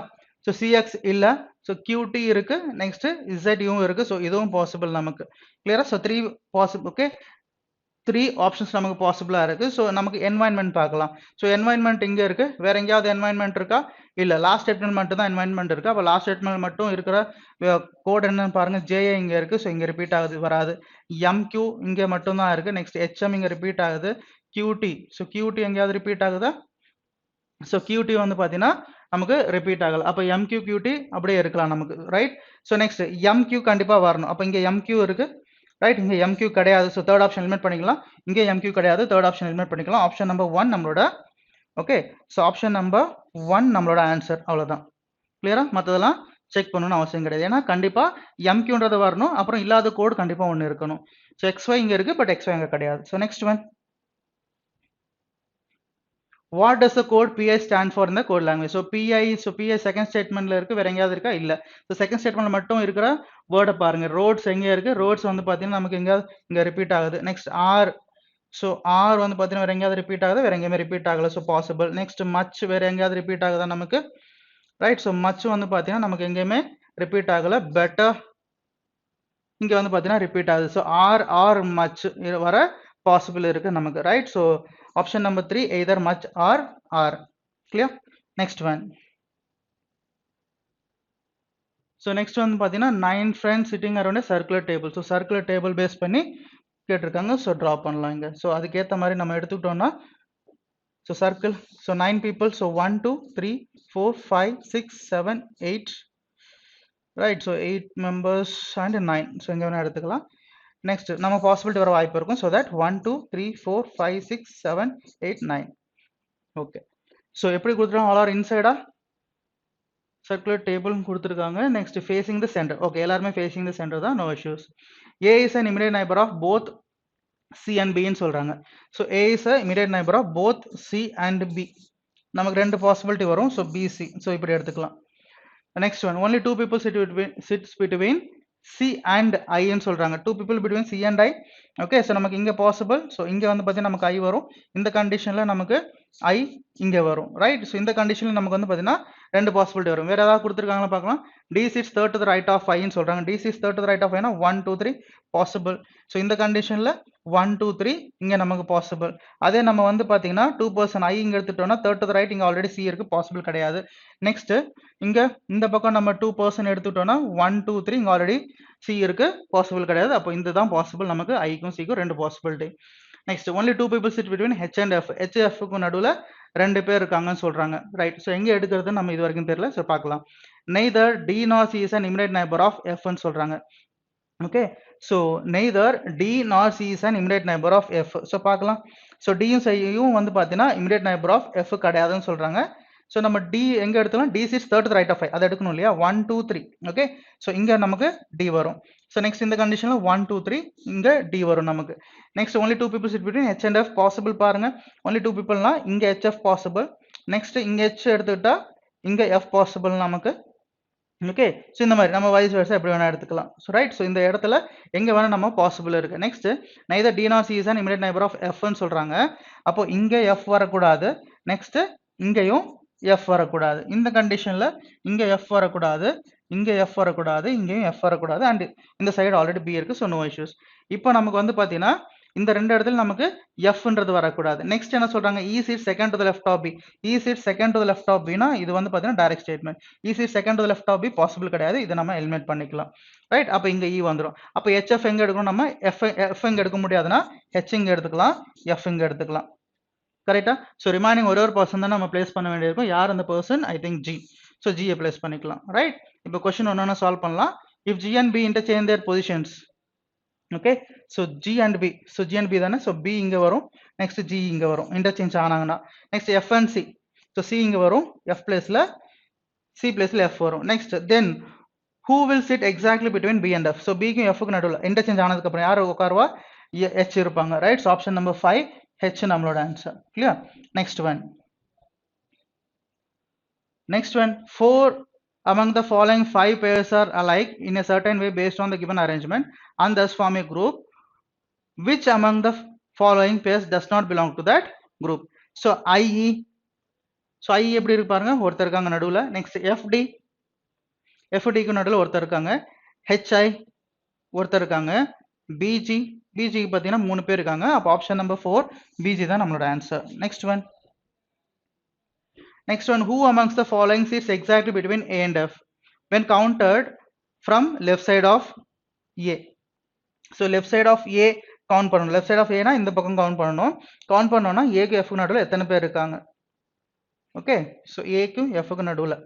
So CX இல்ல. So QT இருக்கு. நெக்ஸ்ட் ZU இருக்கு. So இதுவும் பாசிபிள் நமக்கு. கிளியரா? So 3 possible. ஓகே, 3 ஆப்ஷன்ஸ் நமக்கு பாசிபிளா இருக்கு. ஸோ நமக்கு என்வாயன்மெண்ட் பார்க்கலாம். ஸோ என்வாயன்மெண்ட் இங்கே இருக்கு. வேற எங்கேயாவது என்வாயன்மெண்ட் இருக்கா? இல்லை, லாஸ்ட் ஸ்டேட்மெண்ட் மட்டும் தான் என்வாயன்மெண்ட் இருக்கு. அப்போ லாஸ்ட் ஸ்டேட்மெண்ட் மட்டும் இருக்கிற கோட் என்னன்னு பாருங்க. JA இங்கே இருக்கு. ஸோ இங்கே ரிப்பீட் ஆகுது, வராது. MQ இங்கே மட்டும் தான் இருக்கு. நெக்ஸ்ட் HM இங்கே ரிப்பீட் ஆகுது. QT, ஸோ QT எங்கேயாவது ரிப்பீட் ஆகுதா? ஸோ QT வந்து பார்த்தீங்கன்னா நமக்கு ரிப்பீட் ஆகல. அப்போ MQ QT அப்படியே இருக்கலாம் நமக்கு, ரைட்? ஸோ நெக்ஸ்ட் MQ கண்டிப்பாக வரணும். அப்போ இங்கே MQ இருக்கு, ரைட்? இங்கே MQ கிடையாது. ஸோ தேர்ட் ஆப்ஷன் எலிமினேட் பண்ணிக்கலாம். இங்கே MQ கிடையாது, தேர்ட் ஆப்ஷன் எலிமினேட் பண்ணிக்கலாம். ஆப்ஷன் நம்பர் 1 நம்மளோட, ஓகே. ஸோ ஆப்ஷன் நம்பர் 1 நம்மளோட ஆன்சர். அவ்வளோதான். கிளியரா? மற்றதெல்லாம் செக் பண்ணணும்னு அவசியம் கிடையாது. ஏன்னா கண்டிப்பாக MQன்றது வரணும், அப்புறம் இல்லாத கோடு கண்டிப்பாக ஒன்று இருக்கணும். ஸோ XY இங்கே இருக்கு, பட் XY அங்கே கிடையாது. So next one, what does the code PI stand for in the code language? So PI second statementல இருக்கு, வேற எங்கயாவது இருக்கா? இல்ல. So second statementல மட்டும் இருக்கிற வேர்டை பாருங்க. roads எங்க இருக்கு? roads வந்து பாத்தீங்கன்னா நமக்கு இங்க ரிப்பீட் ஆகுது. நெக்ஸ்ட் R, so R வந்து பாத்தீங்கன்னா வேற எங்கயாவது ரிப்பீட் ஆகுது? வேற எங்கேயுமே ரிப்பீட் ஆகல. So possible. நெக்ஸ்ட் much வேற எங்கயாவது ரிப்பீட் ஆகுதா நமக்கு? ரைட்? So much வந்து பாத்தீங்கன்னா நமக்கு எங்கேயுமே ரிப்பீட் ஆகல. better இங்க வந்து பாத்தீங்கன்னா ரிப்பீட் ஆகுது. So R much வர பாசிபிள் இருக்கு நமக்கு, right? So option number 3, either much or or. Clear? Next one, so next வந்து பார்த்தீங்கன்னா 9 friends sitting around circular table. So circular table base பண்ணி கேட்டிருக்காங்க. ஸோ ட்ரா பண்ணலாம் இங்கே. ஸோ அதுக்கேற்ற மாதிரி நம்ம எடுத்துக்கிட்டோம்னா, so circle, so 9 people, so 1 2 3 4 5 6 7 8, right? So 8 members and 9. So இங்கே வேணால் எடுத்துக்கலாம். நெக்ஸ்ட் நம்ம பாசிபிலிட்டி வர வாய்ப்பு இருக்கும். So that 1 2 3 4 5 6 7 8 9. ஓகே, ஸோ எப்படி கொடுத்துருக்காங்க? ஆல் ஆர் இன்சைடா? சர்க்குலர் டேபிள் கொடுத்துருக்காங்க. Next facing the centre. Okay, எல்லாருமே ஃபேசிங் த சென்டர் தான், no issues. A is an immediate neighbor of both C and B ன்னு சொல்றாங்க. So A is a immediate neighbor of both C and B. நமக்கு ரெண்டு possibility வரும். So BC, so இப்படி எடுத்துக்கலாம். Next one, only 2 people sits between C and I ன்னு சொல்றாங்க. 2 people between C and I. Okay, so நமக்கு இங்கே possible. So இங்கே வந்து பார்த்தீங்கன்னா நமக்கு I வரும். இந்த கண்டிஷனில் நமக்கு I இங்கே வரும், ரைட்? ஸோ இந்த கண்டிஷனில் நமக்கு வந்து பார்த்தீங்கன்னா ரெண்டு பாசிபிலிட்டி வரும். வேற ஏதாவது கொடுத்துருக்காங்களா பார்க்கலாம். D sits third to the right of I ன்னு சொல்றாங்க. D sits third to the right of I னா 1 2 3 பாசிபிள். ஸோ இந்த கண்டிஷனில் 1 2 3 இங்கே நமக்கு பாசிபிள். அதே நம்ம வந்து பார்த்தீங்கன்னா 2 person I இங்கே எடுத்துட்டோம்னா third to the right இங்கே ஆல்ரெடி C இருக்கு, பாசிபிள் கிடையாது. நெக்ஸ்ட் இங்கே இந்த பக்கம் நம்ம 2 person எடுத்துட்டோம்னா 1 2 3 இங்கே ஆல்ரெடி C இருக்கு, பாசிபிள் கிடையாது. அப்போ இந்த தான் பாசிபிள் நமக்கு, ஐக்கும் சிக்கும் ரெண்டு possibility. Next only 2 people sit between H and F. HFக்கு நடுவில் ரெண்டு பேர் இருக்காங்கன்னு சொல்றாங்க, ரைட்? ஸோ எங்கே எடுக்கிறது நம்ம இது வரைக்கும் தெரியல. ஸோ பார்க்கலாம். neither D nor C is an immediate neighbor of F ன்னு சொல்றாங்க. Okay, so neither D nor C is an immediate neighbor of F. So பார்க்கலாம். ஸோ Dயும் Cயும் வந்து பார்த்தீங்கன்னா immediate neighbor of F கிடையாதுன்னு சொல்றாங்க. ஸோ நம்ம D எங்கே எடுத்துக்கலாம்? D sits third to the right of I, அதை எடுக்கணும் இல்லையா? 1 2 3. ஓகே, ஸோ இங்கே நமக்கு D வரும். ஸோ நெக்ஸ்ட் இந்த கண்டிஷனில் 1 2 3 இங்கே D வரும் நமக்கு. Next only 2 people sit between H and F, possible பாருங்க. only 2 peopleனா இங்கே HF பாசிபிள். நெக்ஸ்ட் இங்கே H எடுத்துக்கிட்டா இங்கே F பாசிபிள் நமக்கு. ஓகே, ஸோ இந்த மாதிரி நம்ம வைஸ் வேர்ஸா எப்படி வேணா எடுத்துக்கலாம். ஸோ ரைட், ஸோ இந்த இடத்துல எங்கே வேணா நம்ம பாசிபிள் இருக்கு. Next neither D nor C is an immediate neighbor of F ன்னு சொல்றாங்க. அப்போ இங்கே F வரக்கூடாது. நெக்ஸ்ட் இங்கேயும் f வரக்கூடாது. இந்த கண்டிஷன்ல இங்க f வரக்கூடாது, இங்க f வரக்கூடாது, இங்கேயும் f வரக்கூடாது. அண்ட் இந்த சைடு ஆல்ரெடி b இருக்கு, ஸோ நோ இஷ்யூஸ். இப்போ நமக்கு வந்து பார்த்தீங்கன்னா இந்த ரெண்டு இடத்துல நமக்கு fன்றது வரக்கூடாது. நெக்ஸ்ட் என்ன சொல்றாங்க, e is second to the left of b. e is second to the left of b னா இது வந்து பார்த்தீங்கன்னா direct statement. e is second to the left of b possible கிடையாது, இதை நம்ம எலிமினேட் பண்ணிக்கலாம். ரைட், அப்போ இங்க e வந்துடும். அப்போ hf எங்க எடுக்கணும், நம்ம f எங்க எடுக்க முடியாதுன்னா h இங்க எடுத்துக்கலாம், f இங்க எடுத்துக்கலாம். கரெக்டா? ஸோ ரிமைனிங் ஒரே ஒரு பர்சன் தான் நம்ம பிளேஸ் பண்ண வேண்டியிருக்கும். யார் அந்த person? I think G. So ஜியை பிளேஸ் பண்ணிக்கலாம். ரைட், இப்போ கொஸ்டின் ஒன்று சால்வ் பண்ணலாம். If G and B interchange their positions, okay, so G and B, so G and B தானே, ஸோ பி இங்கே வரும், நெக்ஸ்ட் ஜி இங்கே வரும், இன்டர்சேஞ்ச் ஆனாங்கன்னா. Next F and C, so C இங்கே வரும், எஃப் பிளேஸில் சி பிளேஸில் எஃப் வரும். Next then who will sit exactly between B and F, so பிக்கும் எஃப்க்கு நடுவில் இன்டர்சேஞ்ச் ஆனதுக்கப்புறம் யார் உட்காருவா, ஹெச் இருப்பாங்க. Right, so option number 5 H நம்மளோட answer. Clear? Next one, next one, 4 among the following 5 pairs are alike in a certain way based on the given arrangement and thus form a group. Which among the following pairs does not belong to that group? So IE, so IE எப்படி இருக்கு பாருங்க, ஒருத்தர் இருக்காங்க நடுவுல. Next FD, FDக்கு நடுவுல ஒருத்தர் இருக்காங்க. HI ஒருத்தர் இருக்காங்க. BG, BGக்கு பார்த்தீங்கன்னா 3 பேர் இருக்காங்க. அப்போ ஆப்ஷன் நம்பர் 4 BG தான் நம்மளோட answer. Next one, next one, who amongst the following sits exactly between A and F when counted from left side of A? So left side of A count பண்ணணும். left side of A னா இந்த பக்கம் count பண்ணணும். count பண்ணோம்னா A க்கு F க்கு நடுவுல எத்தனை பேர் இருக்காங்க? ஓகே, ஸோ A க்கு F க்கு நடுவுல.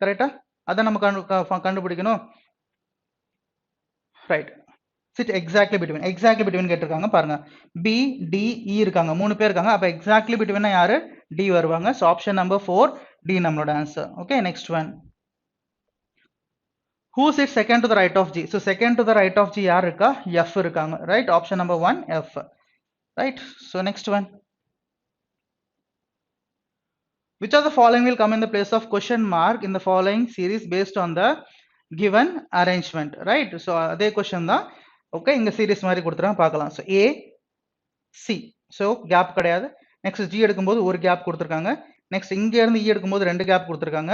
கரெக்டா? அதை நம்ம கண்டுபிடிக்கணும். Right, sit exactly between, exactly between கேட்டிருக்காங்க பாருங்க. B, D, E இருக்காங்க, 3 பேர் இருக்காங்க. அப்போ exactly between யாரு? D வருவாங்க. ஸோ ஆப்ஷன் நம்பர் 4 D நம்மளோட answer. Okay, next one, who sits second to the right of G? So second to the right of G யார் இருக்கா? F இருக்காங்க. Right, option number 1 F. Right, so next one, which of the following will come in the place of question mark in the following series based on the given arrangement? Right, so அதே question தான். Okay, இங்க series மாதிரி கொடுத்துருக்காங்க, பார்க்கலாம். So A, C, so gap கிடையாது. Next G எடுக்கும்போது ஒரு gap கொடுத்துருக்காங்க. நெக்ஸ்ட் இங்க இருந்து E எடுக்கும்போது 2 கேப் கொடுத்துருக்காங்க.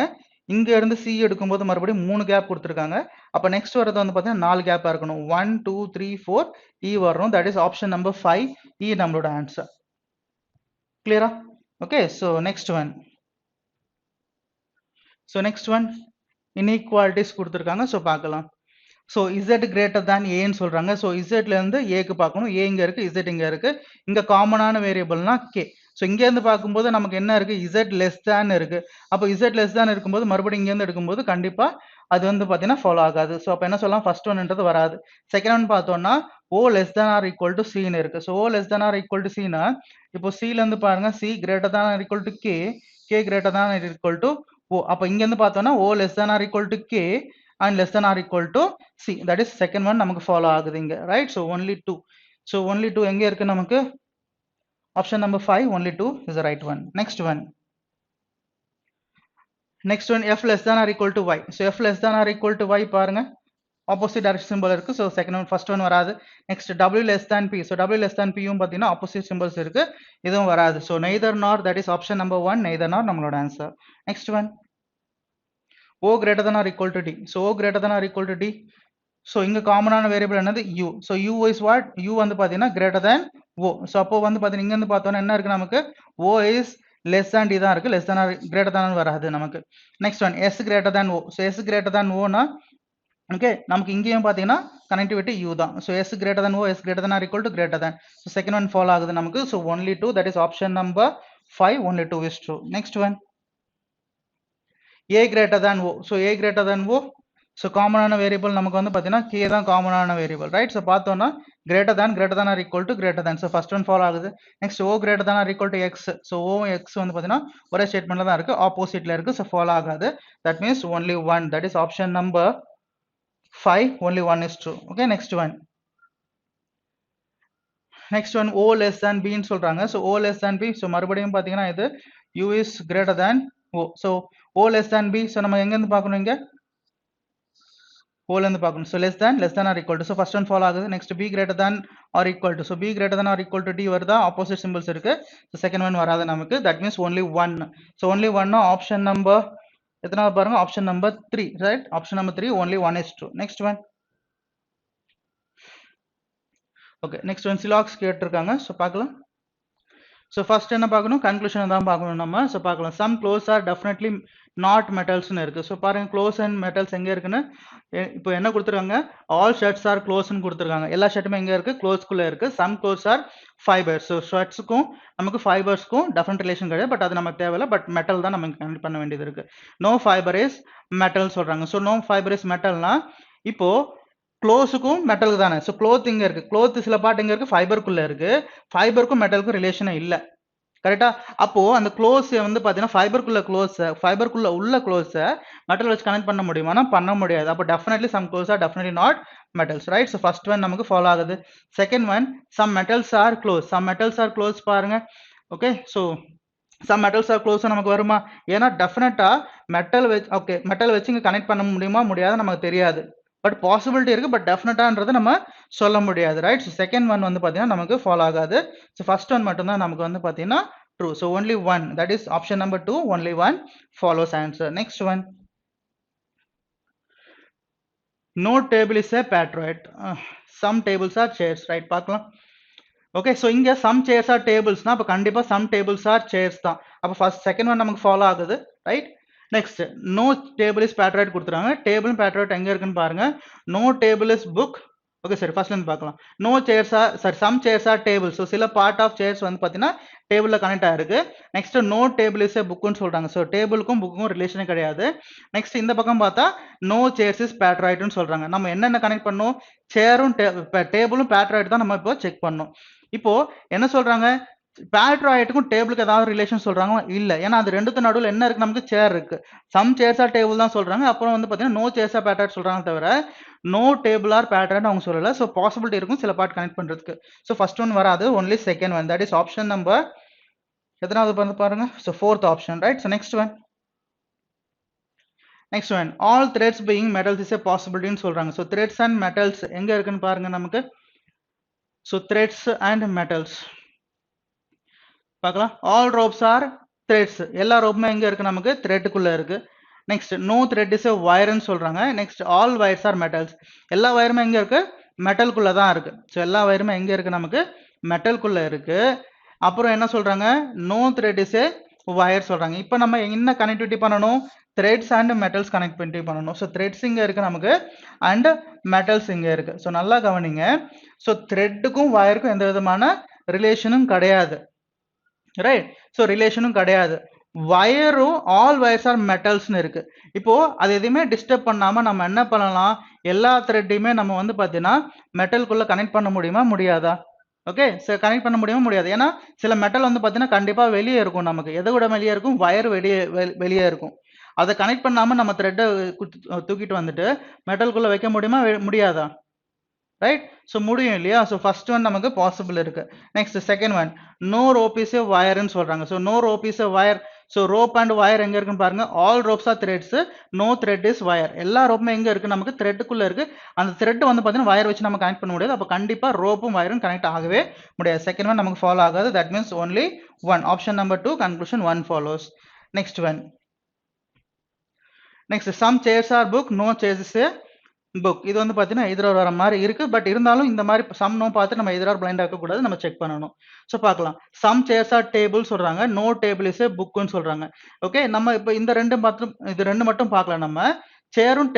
இங்க இருந்து C எடுக்கும்போது மறுபடியும் 3 கேப் கொடுத்துருக்காங்க. அப்ப நெக்ஸ்ட் வரது வந்து பார்த்தீங்கன்னா 4 கேப்பா இருக்கணும். 1 2 3 4 E வரணும். That is option number 5 E நம்மளோட ஆன்சர். கிளியரா? Okay, so next one, inequalities கொடுத்துருக்காங்க. ஸோ பார்க்கலாம். ஸோ Z கிரேட்டர் தேன் ஏன்னு சொல்றாங்க. ஸோ இசட்ல இருந்து ஏக்கு பார்க்கணும். ஏ இங்க இருக்கு, இசட் இங்க இருக்கு. இங்க காமனான வேரியபிள்னா கே. ஸோ இங்க இருந்து பார்க்கும்போது நமக்கு என்ன இருக்கு, இசட் லெஸ் தேன் இருக்கு. அப்போ இசட் லெஸ் தேன் இருக்கும்போது மறுபடியும் இங்க இருந்து எடுக்கும்போது கண்டிப்பா அது வந்து பாத்தீங்கன்னா ஃபாலோ ஆகாது. ஸோ அப்போ என்ன சொல்லலாம், ஃபர்ஸ்ட் ஒன்ன்றது வராது. செகண்ட் ஒன் பார்த்தோம்னா O less than or equal to சின்னு இருக்கு. So O less than or equal to சினா இப்போ சில இருந்து பாருங்க, C greater than or equal to K, K greater than or equal to O. அப்போ இங்க இருந்து பார்த்தோம்னா O less than or equal to K and less than or equal to C. That is second one நமக்கு follow ஆகுது இங்க. Right? So only 2. So only 2 எங்க இருக்கு நமக்கு? Option number 5, only 2 is the right one. Next one, F less than or equal to Y. So F less than or equal to Y பாருங்க, opposite direction symbol இருக்கு. So second one, first one வராது. Next W less than P. So W less than P யும் பார்த்தீங்கன்னா opposite symbols இருக்கு, இதுவும் வராது. So neither nor, that is option number 1, neither nor நம்மளோட answer. Next one, O greater than or equal to D. So O greater than or equal to D. So இங்க காமனான variable என்னது U. So U is what? U வந்து பாத்தீங்கன்னா greater than O. So அப்போ வந்து பாத்தீங்கன்னா இங்க இருந்து பார்த்தோம்னா என்ன இருக்கு நமக்கு? O is less than D தான் இருக்கு, less than or greater than வராது நமக்கு. Next one, S greater than O. So S greater than O னா ஓகே, நமக்கு இங்கேயும் பாத்தீங்கன்னா கனெக்டிவிட்டி U தான். So S greater than O, S greater than or equal to greater than. So second one follow ஆகுது நமக்கு. So only 2, that is option number 5, only 2 is true. Next one, A greater than O. So A greater than O. So காமனான variable நமக்கு வந்து பார்த்தீங்கன்னா K தான் காமனான variable. Right, so பார்த்தோம்னா greater than or equal to greater than. So first one follow ஆகுது. Next O greater than or equal to X. So O X வந்து பார்த்தீங்கன்னா ஒரே ஸ்டேட்மெண்ட்ல தான் இருக்கு, ஆப்போசிட்ல இருக்கு. ஸோ ஃபாலோ ஆகாது. That means only 1, that is option number 5, only 1 is true. Okay, next one, O less than B ன்னு சொல்றாங்க. So O less than B. So மறுபடியும் பார்த்தீங்கன்னா இது U is greater than O. So O less than B. So நம்ம எங்க இருந்து பார்க்கணும், இங்க whole and the so less than or equal to, so first one follow ஆகுது. Next b greater than or equal to, so b greater than or equal to d வருதா, opposite symbols இருக்கு. So second one வராது நமக்கு, that means only one. So only one option number எத்தனாவது பாருங்க, option number 3, right? Option number 3, only one is true. Next one. Okay, next one silox கேட்டிருக்காங்க. So பார்க்கலாம். So first என்ன பார்க்கணும், conclusion தான் பார்க்கணும் நம்ம. So பார்க்கலாம், some clothes are definitely not metals னு இருக்கு. So பாருங்க clothes and metals எங்க இருக்குன்னு, இப்போ என்ன கொடுத்திருக்காங்க, all shirts are clothes னு கொடுத்திருக்காங்க. எல்லா ஷர்ட்டுமே எங்க இருக்கு, clothes குள்ள இருக்கு. some clothes are fibers. So shirtsக்கும் நமக்கு fibersக்கும் definite relation கிடையாது, பட் அது நமக்கு தேவையில்லை, பட் metal தான் நம்ம கனெக்ட் பண்ண வேண்டியது இருக்கு. no fiber is metal சொல்றாங்க. So no fiber is metalனா இப்போ க்ளோஸுக்கும் மெட்டலுக்கு தானே. ஸோ க்ளோத் இங்கே இருக்குது, க்ளோத் சில பார்ட் எங்கே இருக்குது, ஃபைபருக்குள்ளே இருக்குது, ஃபைபருக்கும் மெட்டலுக்கும் ரிலேஷனே இல்லை, கரெக்டாக. அப்போது அந்த க்ளோஸை வந்து பார்த்தீங்கன்னா ஃபைபருக்குள்ளே உள்ள க்ளோஸை மெட்டல் வச்சு கனெக்ட் பண்ண முடியுமானா பண்ண முடியாது. அப்போ definitely some cloths are definitely not metals, right. So first one நமக்கு ஃபாலோ ஆகுது. Second one, some metals are cloths பாருங்க. Okay, so some metals are cloths நமக்கு வருமா, ஏன்னா டெஃபினட்டாக மெட்டல் வச்சு இங்கே கனெக்ட் பண்ண முடியுமா முடியாது நமக்கு தெரியாது, பட் பாசிபிலிட்டி இருக்கு, பட் டெஃபினட்டான்றது நம்ம சொல்ல முடியாது, ரைட். ஸோ செகண்ட் ஒன் வந்து பார்த்தீங்கன்னா நமக்கு ஃபாலோ ஆகாது. ஸோ ஃபர்ஸ்ட் ஒன் மட்டும்தான் நமக்கு வந்து பார்த்தீங்கன்னா true. So only one, that is option number 2, only one follows answer. Next one, no table is a patroid, some tables are chairs, right. பார்க்கலாம். Okay, so இங்கே சம் சேர்ஸ் ஆர் டேபிள்ஸ்னா அப்போ கண்டிப்பாக some tables are chairs தான். அப்போ first second one நமக்கு follow ஆகுது, right. Next, no table is patroid கொடுத்துருக்காங்க. டேபிள் பேட்ராய்ட் எங்கே இருக்குன்னு பாருங்க. No table is book. Okay சரி, ஃபர்ஸ்ட்லேருந்து பார்க்கலாம். No chairs are some chairs are table. So சில பார்ட் ஆஃப் சேர்ஸ் வந்து பார்த்தீங்கன்னா டேபிளில் கனெக்ட் ஆயிருக்கு. Next, no table is a புக்குன்னு சொல்கிறாங்க. ஸோ டேபிளுக்கும் புக்குக்கும் ரிலேஷனே கிடையாது. நெக்ஸ்ட், இந்த பக்கம் பார்த்தா நோ சேர்ஸ் இஸ் பேட்ராய்ட்னு சொல்கிறாங்க. நம்ம என்னென்ன கனெக்ட் பண்ணோம், சேரும் டேபிளும் பேட்ராய்ட் தான் நம்ம இப்போ செக் பண்ணோம். இப்போ என்ன சொல்றாங்க, பேட்ராய்டுக்கும் டேபிளுக்கு ஏதாவது ரிலேஷன் சொல்றாங்க இல்ல, ஏன்னா அது ரெண்டுத்து நடுவில் என்ன இருக்கு, நமக்கு சேர் இருக்கு. சம் சேர்ஸ் ஆர் டேபிள் தான் சொல்றாங்க. அப்புறம் வந்து பாத்தீங்கன்னா நோ சேர்ஸ் ஆர் பேட்ராய்ட் சொல்றாங்க தவிர நோ டேபிள் ஆர் பேட்ராய்ட் அவங்க சொல்லல. ஸோ பாசிபிலிட்டி இருக்கும் சில பார்ட் கனெக்ட் பண்றதுக்கு. ஸோ ஃபர்ஸ்ட் ஒன் வராது, only second one, that is option number எத்தனாவது வந்து பாருங்க. So fourth option, right. So next one, all threads being metals is a பாசிபிலிட்டின்னு சொல்றாங்க. ஸோ த்ரெட்ஸ் அண்ட் மெட்டல்ஸ் எங்க இருக்குன்னு பாருங்க நமக்கு. ஸோ த்ரெட்ஸ் அண்ட் மெட்டல்ஸ் பார்க்கலாம். ஆல் ரோப்ஸ் ஆர் த்ரெட்ஸ், எல்லா ரோப்புமே எங்க இருக்கு, நமக்கு த்ரெட்டுக்குள்ள இருக்கு. Next, no thread is a வயர்னு சொல்றாங்க. Next, all wires R metals, எல்லா வயருமே எங்க இருக்கு, மெட்டலுக்குள்ள தான் இருக்கு. ஸோ எல்லா வயருமே எங்க இருக்கு, நமக்கு மெட்டலுக்குள்ள இருக்கு. அப்புறம் என்ன சொல்றாங்க, no thread is a wire சொல்றாங்க. இப்போ நம்ம என்ன கனெக்டிவிட்டி பண்ணணும், த்ரெட்ஸ் அண்ட் மெட்டல்ஸ் கனெக்டிவிட்டி பண்ணணும். ஸோ த்ரெட்ஸ் இங்க இருக்கு நமக்கு அண்ட் மெட்டல்ஸ் இங்க இருக்கு. ஸோ நல்லா கவனிங்க. ஸோ த்ரெட்டுக்கும் வயருக்கும் எந்த விதமான ரிலேஷனும் கிடையாது, ரைட். ஸோ ரிலேஷனும் கிடையாது. வயரும் ஆல் வயர்ஸ் ஆர் மெட்டல்ஸ்னு இருக்கு. இப்போ அது எதுவுமே டிஸ்டர்ப் பண்ணாம நம்ம என்ன பண்ணலாம், எல்லா த்ரெட்டையுமே நம்ம வந்து பார்த்தீங்கன்னா மெட்டலுக்குள்ள கனெக்ட் பண்ண முடியுமா முடியாதா? ஓகே, ஸோ கனெக்ட் பண்ண முடியுமா முடியாது. ஏன்னா சில மெட்டல் வந்து பார்த்தீங்கன்னா கண்டிப்பாக வெளியே இருக்கும், நமக்கு எதை விட வெளியே இருக்கும், வயர் வெளியே இருக்கும். அதை கனெக்ட் பண்ணாம நம்ம த்ரெட்டை தூக்கிட்டு வந்துட்டு மெட்டலுக்குள்ள வைக்க முடியுமா முடியாதா, ரைட். ஸோ முடியும் இல்லையா. ஸோ ஃபர்ஸ்ட் ஒன் நமக்கு பாசிபிள் இருக்கு. Next second one, no rope is a வயர்னு சொல்றாங்க. So no rope is a wire. So rope and wire எங்க இருக்குன்னு பாருங்க. All ropes are threads, no thread is wire. எல்லா ரோப்புமே எங்க இருக்கு, நமக்கு த்ரெட்டுக்குள்ள இருக்கு. அந்த த்ரெட் வந்து பார்த்தீங்கன்னா வயர் வச்சு நம்ம கனெக்ட் பண்ண முடியாது. அப்போ கண்டிப்பா ரோப்பும் வயரும் கனெக்ட் ஆகவே முடியாது. செகண்ட் ஒன் நமக்கு ஃபாலோ ஆகாது. That means only one, option number 2, conclusion 1 follows. Next one, next, some chairs are book, no chairs is a book. இது வந்து பார்த்தீங்கன்னா எதிராக வர மாதிரி இருக்கு, பட் இருந்தாலும் இந்த மாதிரி சம் நோ பார்த்து நம்ம எதிராக பிளைண்ட் ஆக்கக்கூடாது, நம்ம செக் பண்ணணும். ஸோ பார்க்கலாம். சம் சேர்ஸ் ஆர் டேபிள் சொல்றாங்க, நோ டேபிள் இஸ் ஏ புக்குன்னு சொல்றாங்க. ஓகே, நம்ம இப்போ இந்த ரெண்டு மட்டும் பார்க்கலாம். நம்ம சேரும்